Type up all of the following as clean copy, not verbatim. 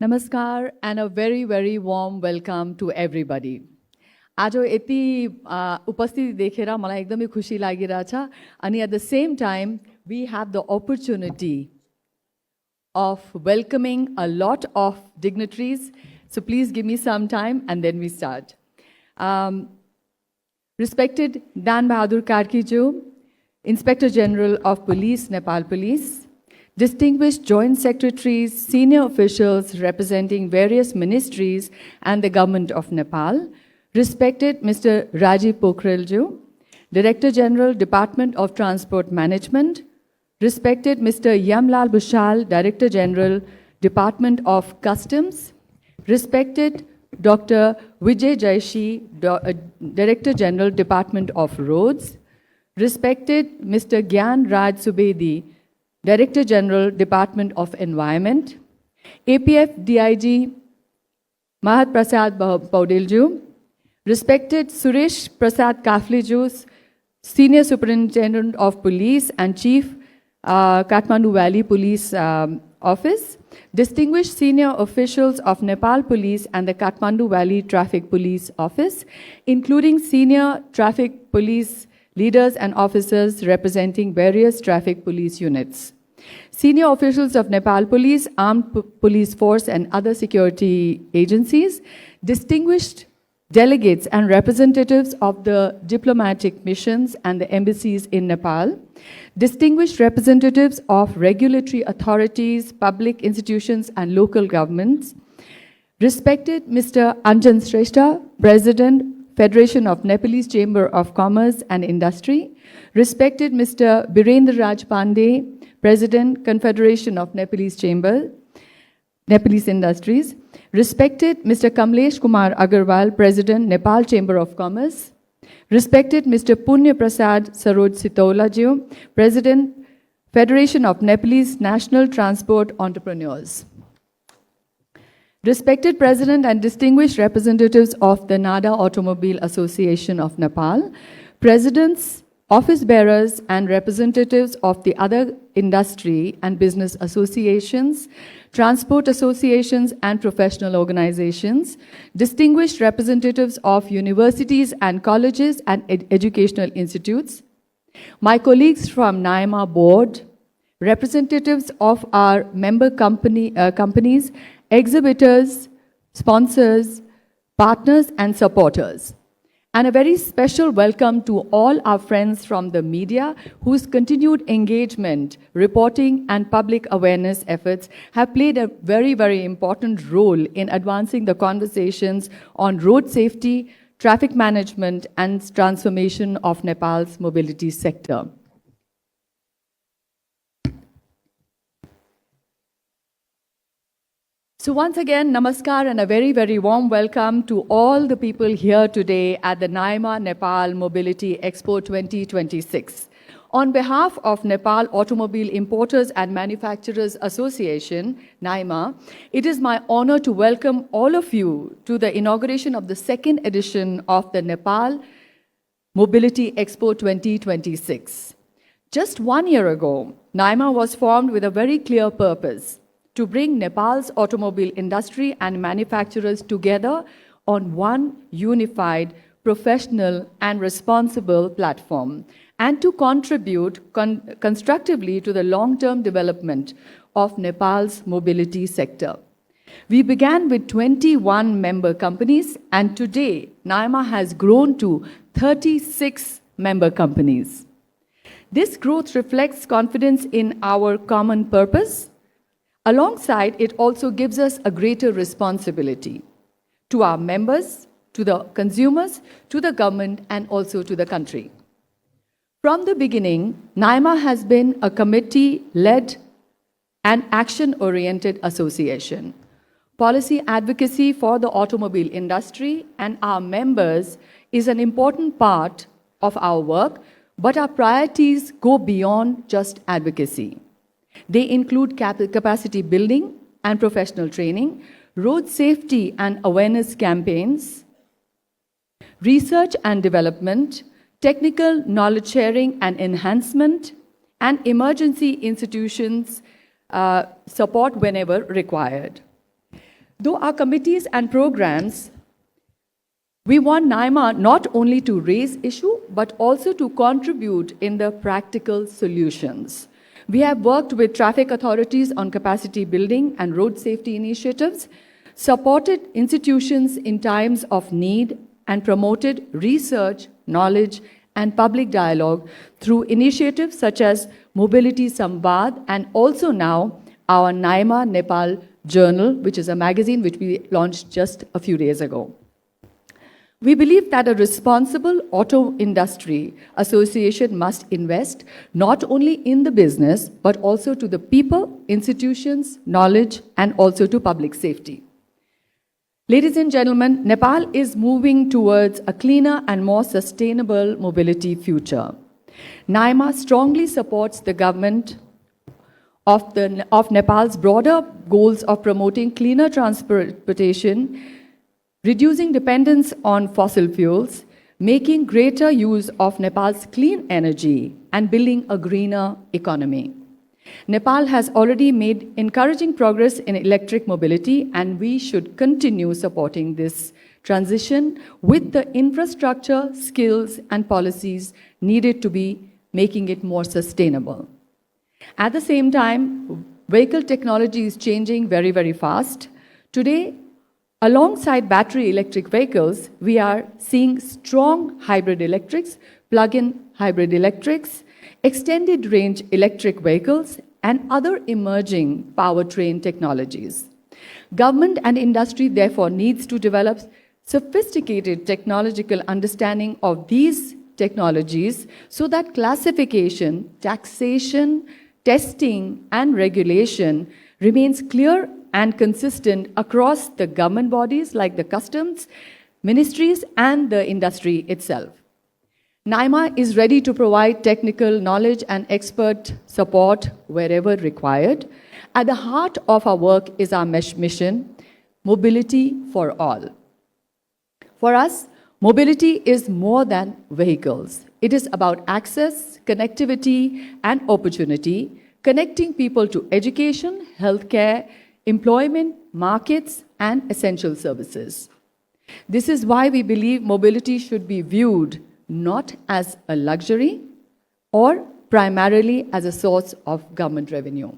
Namaskar and a very, very warm welcome to everybody. आज यति उपस्थिति देखेर मलाई एकदमै खुसी लागिरहेछ अनि at the same time we have the opportunity of welcoming a lot of dignitaries. So please give me some time and then we start. Respected Dan Bahadur Karkiju, Inspector General of Police, Nepal Police, distinguished joint secretaries, senior officials representing various ministries and the government of Nepal, respected Mr. Rajiv Pokhrelju, Director General, Department of Transport Management, respected Mr. Yamlal Bushal, Director General, Department of Customs, respected Dr. Vijay Jaishi, Director General, Department of Roads, respected Mr. Gyan Raj Subedi, Director General, Department of Environment, APF DIG Mahat Prasad Paudelju, respected Suresh Prasad Kafleju, Senior Superintendent of Police and Chief Kathmandu Valley Police Office, distinguished senior officials of Nepal Police and the Kathmandu Valley Traffic Police Office, including senior traffic police leaders and officers representing various traffic police units. Senior officials of Nepal Police, Armed Police Force and other security agencies, distinguished delegates and representatives of the diplomatic missions and the embassies in Nepal, distinguished representatives of regulatory authorities, public institutions and local governments, respected Mr. Anjan Shrestha, President, Federation of Nepalese Chamber of Commerce and Industry, respected Mr. Birendra Raj Pandey, President, Confederation of Nepalese Chamber, Nepalese Industries, respected Mr. Kamlesh Kumar Agarwal, President, Nepal Chamber of Commerce, respected Mr. Punya Prasad Saroj Sitaulaji, President, Federation of Nepalese National Transport Entrepreneurs. Respected President and distinguished representatives of the NADA Automobile Association of Nepal, presidents, office bearers, and representatives of the other industry and business associations, transport associations, and professional organizations, distinguished representatives of universities and colleges and educational institutes, my colleagues from NIMA board, representatives of our member companies, exhibitors, sponsors, partners, and supporters. And a very special welcome to all our friends from the media whose continued engagement, reporting, and public awareness efforts have played a very, very important role in advancing the conversations on road safety, traffic management, and transformation of Nepal's mobility sector. So once again, namaskar and a very, very warm welcome to all the people here today at the NIMA Nepal Mobility Expo 2026. On behalf of Nepal Automobile Importers and Manufacturers Association, NIMA, it is my honor to welcome all of you to the inauguration of the second edition of the Nepal Mobility Expo 2026. Just 1 year ago, NIMA was formed with a very clear purpose: to bring Nepal's automobile industry and manufacturers together on one unified, professional, and responsible platform, and to contribute constructively to the long-term development of Nepal's mobility sector. We began with 21 member companies, and today, NIMA has grown to 36 member companies. This growth reflects confidence in our common purpose. Alongside, it also gives us a greater responsibility to our members, to the consumers, to the government, and also to the country. From the beginning, NIMA has been a committee-led and action-oriented association. Policy advocacy for the automobile industry and our members is an important part of our work, but our priorities go beyond just advocacy. They include capacity building and professional training, road safety and awareness campaigns, research and development, technical knowledge sharing and enhancement, and emergency institutions support whenever required. Though our committees and programs, we want NIMA not only to raise issue, but also to contribute in the practical solutions. We have worked with traffic authorities on capacity building and road safety initiatives, supported institutions in times of need, and promoted research, knowledge, and public dialogue through initiatives such as Mobility Samvad and also now our NIMA Nepal Journal, which is a magazine which we launched just a few days ago. We believe that a responsible auto industry association must invest not only in the business, but also to the people, institutions, knowledge, and also to public safety. Ladies and gentlemen, Nepal is moving towards a cleaner and more sustainable mobility future. NIMA strongly supports the government of Nepal's broader goals of promoting cleaner transportation, reducing dependence on fossil fuels, making greater use of Nepal's clean energy, and building a greener economy. Nepal has already made encouraging progress in electric mobility, and we should continue supporting this transition with the infrastructure, skills, and policies needed to be making it more sustainable. At the same time, vehicle technology is changing very, very fast. Today, alongside battery electric vehicles, we are seeing strong hybrid electrics, plug-in hybrid electrics, extended range electric vehicles, and other emerging powertrain technologies. Government and industry therefore needs to develop sophisticated technological understanding of these technologies so that classification, taxation, testing, and regulation remains clear and consistent across the government bodies like the customs, ministries, and the industry itself. NIMA is ready to provide technical knowledge and expert support wherever required. At the heart of our work is our mission, mobility for all. For us, mobility is more than vehicles. It is about access, connectivity, and opportunity, connecting people to education, healthcare, employment, markets, and essential services. This is why we believe mobility should be viewed not as a luxury or primarily as a source of government revenue.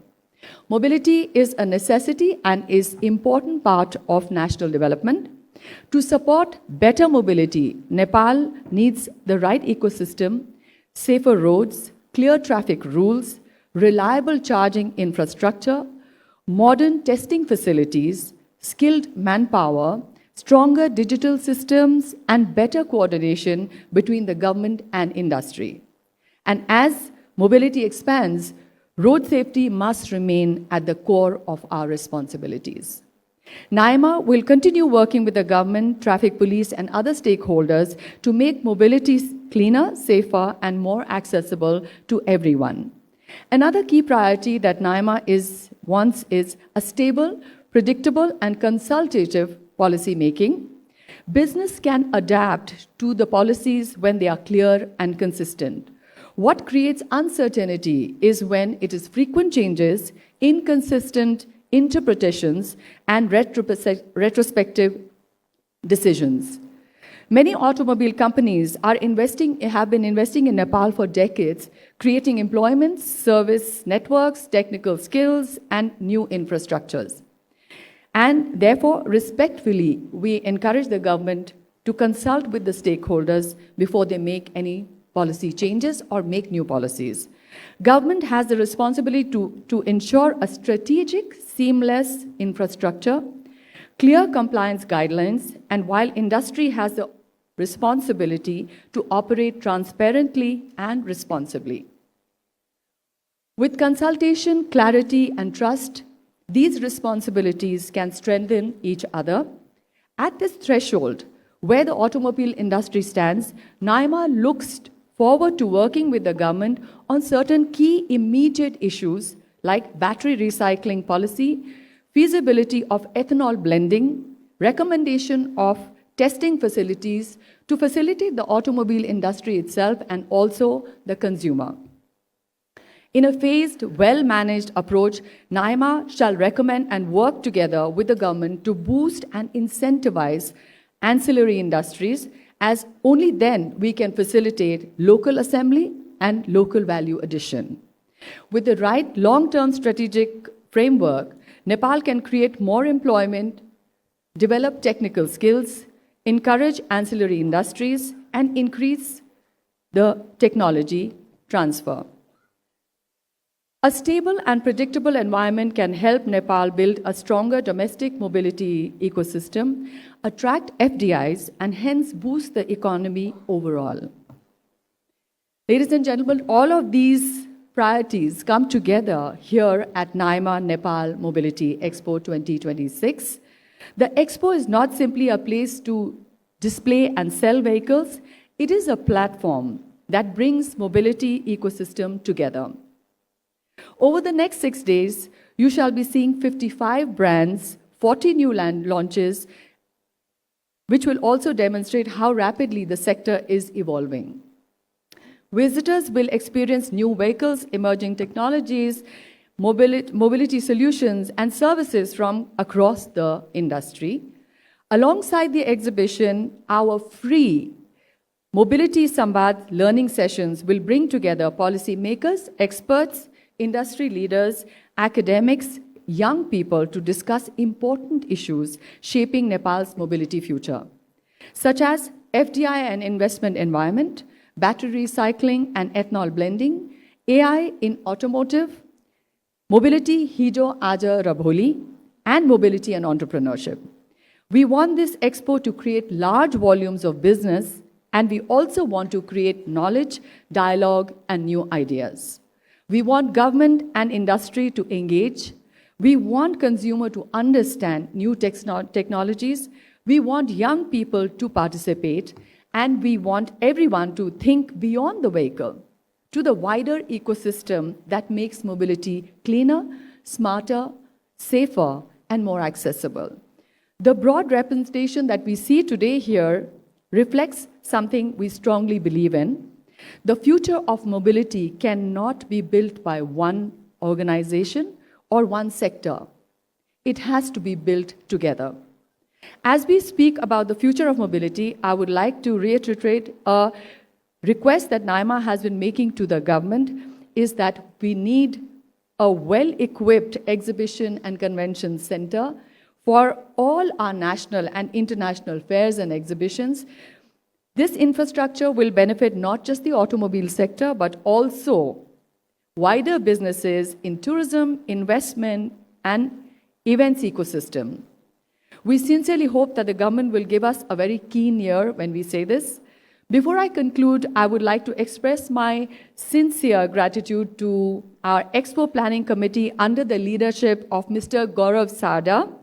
Mobility is a necessity and is an important part of national development. To support better mobility, Nepal needs the right ecosystem, safer roads, clear traffic rules, reliable charging infrastructure, modern testing facilities, skilled manpower, stronger digital systems, and better coordination between the government and industry. And as mobility expands, road safety must remain at the core of our responsibilities. NIMA will continue working with the government, traffic police, and other stakeholders to make mobility cleaner, safer, and more accessible to everyone. Another key priority that NIMA wants is a stable, predictable, and consultative policy making. Business can adapt to the policies when they are clear and consistent. What creates uncertainty is when it is frequent changes, inconsistent interpretations, and retrospective decisions. Many automobile companies have been investing in Nepal for decades, creating employment, service networks, technical skills, and new infrastructures. And therefore, respectfully, we encourage the government to consult with the stakeholders before they make any policy changes or make new policies. Government has the responsibility to ensure a strategic, seamless infrastructure, clear compliance guidelines, and while industry has the responsibility to operate transparently and responsibly. With consultation, clarity, and trust, these responsibilities can strengthen each other. At this threshold, where the automobile industry stands, NIMA looks forward to working with the government on certain key immediate issues like battery recycling policy, feasibility of ethanol blending, recommendation of testing facilities to facilitate the automobile industry itself and also the consumer. In a phased, well-managed approach, NIMA shall recommend and work together with the government to boost and incentivize ancillary industries, as only then we can facilitate local assembly and local value addition. With the right long-term strategic framework, Nepal can create more employment, develop technical skills, encourage ancillary industries, and increase the technology transfer. A stable and predictable environment can help Nepal build a stronger domestic mobility ecosystem, attract FDIs, and hence boost the economy overall. Ladies and gentlemen, all of these priorities come together here at NIMA Nepal Mobility Expo 2026. The expo is not simply a place to display and sell vehicles, it is a platform that brings mobility ecosystem together. Over the next 6 days, you shall be seeing 55 brands, 40 new land launches, which will also demonstrate how rapidly the sector is evolving. Visitors will experience new vehicles, emerging technologies, mobility solutions, and services from across the industry. Alongside the exhibition, our free Mobility Samvad learning sessions will bring together policymakers, experts, industry leaders, academics, young people to discuss important issues shaping Nepal's mobility future, such as FDI and investment environment, battery recycling and ethanol blending, AI in automotive, mobility hijo aja ra bholi, and mobility and entrepreneurship. We want this expo to create large volumes of business, and we also want to create knowledge, dialogue, and new ideas. We want government and industry to engage. We want consumer to understand new technologies. We want young people to participate. And we want everyone to think beyond the vehicle to the wider ecosystem that makes mobility cleaner, smarter, safer, and more accessible. The broad representation that we see today here reflects something we strongly believe in. The future of mobility cannot be built by one organization or one sector. It has to be built together. As we speak about the future of mobility, I would like to reiterate a request that NIMA has been making to the government is that we need a well-equipped exhibition and convention center for all our national and international fairs and exhibitions. This infrastructure will benefit not just the automobile sector, but also wider businesses in tourism, investment, and events ecosystem. We sincerely hope that the government will give us a very keen ear when we say this. Before I conclude, I would like to express my sincere gratitude to our Expo Planning Committee under the leadership of Mr. Gaurav Sarda,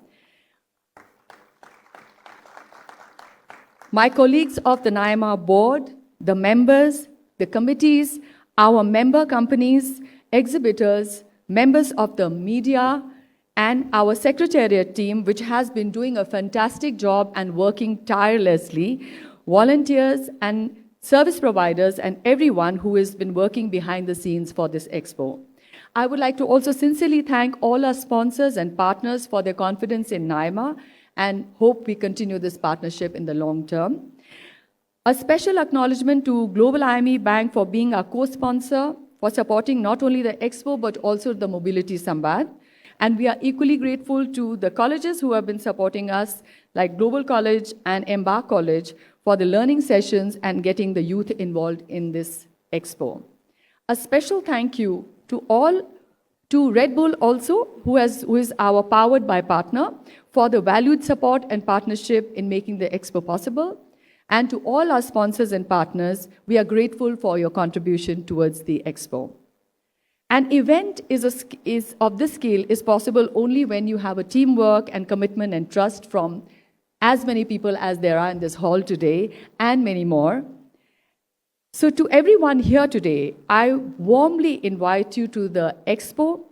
my colleagues of the NIMA board, the members, the committees, our member companies, exhibitors, members of the media, and our secretariat team, which has been doing a fantastic job and working tirelessly, volunteers and service providers, and everyone who has been working behind the scenes for this expo. I would like to also sincerely thank all our sponsors and partners for their confidence in NIMA and hope we continue this partnership in the long term. A special acknowledgement to Global IME Bank for being our co-sponsor, for supporting not only the expo but also the Mobility Samvad. And we are equally grateful to the colleges who have been supporting us, like Global College and Embark College, for the learning sessions and getting the youth involved in this expo. A special thank you to Red Bull also, who is our Powered by partner, for the valued support and partnership in making the expo possible. And to all our sponsors and partners, we are grateful for your contribution towards the expo. An event of this scale is possible only when you have a teamwork and commitment and trust from as many people as there are in this hall today, and many more. So to everyone here today, I warmly invite you to the expo,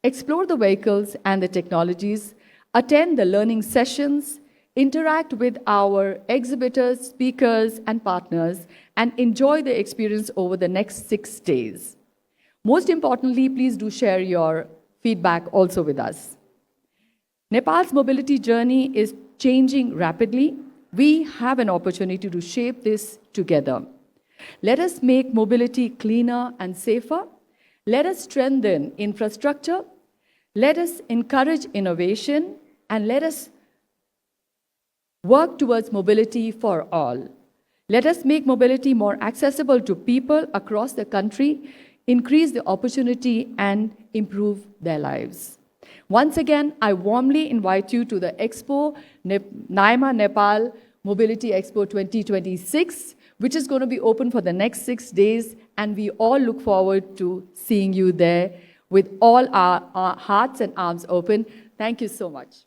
explore the vehicles and the technologies, attend the learning sessions, interact with our exhibitors, speakers, and partners, and enjoy the experience over the next 6 days. Most importantly, please do share your feedback also with us. Nepal's mobility journey is changing rapidly. We have an opportunity to shape this together. Let us make mobility cleaner and safer. Let us strengthen infrastructure. Let us encourage innovation. And let us work towards mobility for all. Let us make mobility more accessible to people across the country, increase the opportunity, and improve their lives. Once again, I warmly invite you to the Expo, NAIMA Nepal Mobility Expo 2026, which is going to be open for the next 6 days, and we all look forward to seeing you there with all our hearts and arms open. Thank you so much.